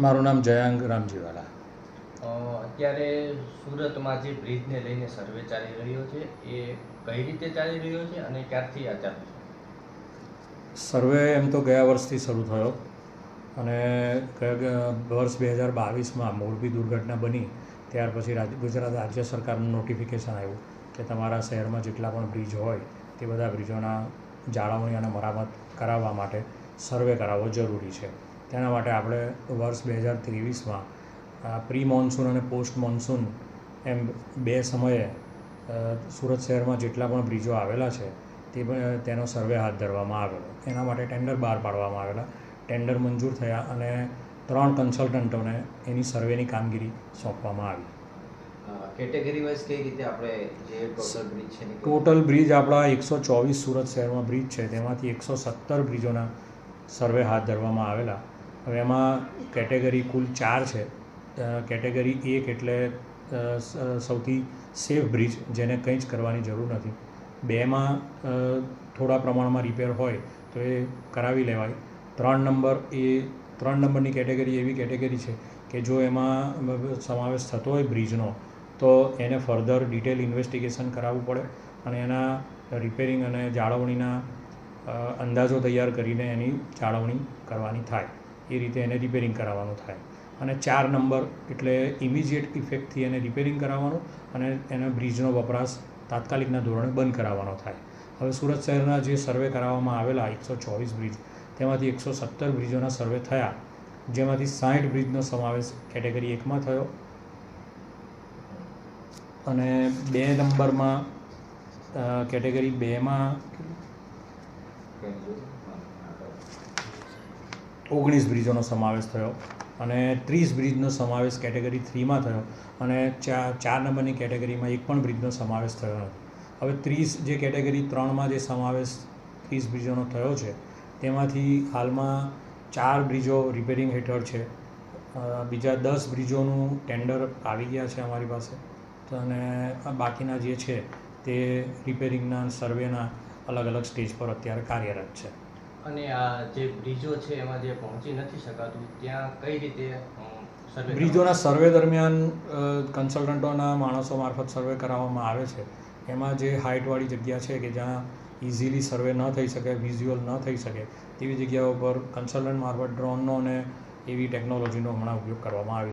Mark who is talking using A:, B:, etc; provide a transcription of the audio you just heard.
A: મારું નામ જયાંગ રામજીવાલા.
B: અત્યારે સુરતમાં જે બ્રિજને લઈને સર્વે ચાલી રહ્યો છે એ કઈ રીતે ચાલી રહ્યો છે અને ક્યારથી આ ચાલુ છે?
A: સર્વે એમ તો ગયા વર્ષથી શરૂ થયો અને વર્ષ 2022માં મોરબી દુર્ઘટના બની ત્યાર પછી ગુજરાત રાજ્ય સરકારનું નોટિફિકેશન આવ્યું કે તમારા શહેરમાં જેટલા પણ બ્રિજ હોય તે બધા બ્રિજોના જાળવણી અને મરામત કરાવવા માટે સર્વે કરાવવો જરૂરી છે. તેના માટે આપણે વર્ષ 2023માં પ્રી મોન્સૂન અને પોસ્ટ મોન્સૂન એમ બે સમયે સુરત શહેરમાં જેટલા પણ બ્રિજો આવેલા છે તેનો સર્વે હાથ ધરવામાં આવેલો. એના માટે ટેન્ડર બહાર પાડવામાં આવેલા. ટેન્ડર મંજૂર થયા અને 3 કન્સલ્ટન્ટોને એની સર્વેની કામગીરી સોંપવામાં આવી.
B: કેટેગરી વાઇઝ કઈ રીતે આપણે જે ટોટલ બ્રિજ છે
A: ટોટલ બ્રિજ આપણા 124 સુરત શહેરમાં બ્રિજ છે, તેમાંથી 117 બ્રિજોના સર્વે હાથ ધરવામાં આવેલા. હવે એમાં કેટેગરી કુલ 4 છે. કેટેગરી 1 એટલે સૌથી સેફ બ્રિજ, જેને કંઈ જ કરવાની જરૂર નથી. 2માં થોડા પ્રમાણમાં રિપેર હોય તો એ કરાવી લેવાય. 3 નંબરની કેટેગરી એવી કેટેગરી છે કે જો એમાં સમાવેશ થતો હોય બ્રિજનો તો એને ફર્ધર ડિટેલ ઇન્વેસ્ટિગેશન કરાવવું પડે અને એના રિપેરિંગ અને જાળવણીના અંદાજો તૈયાર કરીને એની જાળવણી કરવાની થાય. એ રીતે એને રિપેરિંગ કરાવવાનું થાય. અને 4 નંબર એટલે ઇમિજિએટ ઇફેક્ટથી એને રિપેરિંગ કરાવવાનું અને એને બ્રિજનો વપરાશ તાત્કાલિકના ધોરણે બંધ કરાવવાનો થાય. હવે સુરત શહેરના જે સર્વે કરાવવામાં આવેલા 124 બ્રિજ, તેમાંથી 117 બ્રિજોના સર્વે થયા, જેમાંથી 60 બ્રિજનો સમાવેશ કેટેગરી 1માં થયો અને 2 નંબરમાં કેટેગરી 2માં 19 બ્રિજોનો સમાવેશ થયો અને 30 બ્રિજનો સમાવેશ કેટેગરી 3માં થયો અને 4 નંબરની કેટેગરીમાં એક પણ બ્રિજનો સમાવેશ થયો નથી. હવે 30 જે કેટેગરી 3માં જે સમાવેશ 30 બ્રિજોનો થયો છે તેમાંથી હાલમાં 4 બ્રિજો રિપેરિંગ હેઠળ છે. બીજા 10 બ્રિજોનું ટેન્ડર આવી ગયા છે અમારી પાસે અને બાકીના જે છે તે રિપેરિંગના સર્વેના અલગ અલગ સ્ટેજ પર અત્યારે કાર્યરત છે.
B: અને આ જે બ્રિજો છે એમાં જે પહોંચી નથી શકાતું ત્યાં કઈ રીતે સર્વે?
A: બ્રિજોના સર્વે દરમિયાન કન્સલ્ટન્ટોના માણસો મારફત સર્વે કરાવવામાં આવે છે. એમાં જે હાઇટવાળી જગ્યા છે કે જ્યાં ઇઝીલી સર્વે ન થઈ શકે, વિઝ્યુઅલ ન થઈ શકે તેવી જગ્યાઓ પર કન્સલ્ટન્ટ મારફત ડ્રોનનો અને એવી ટેકનોલોજીનો હમણાં ઉપયોગ કરવામાં આવે છે.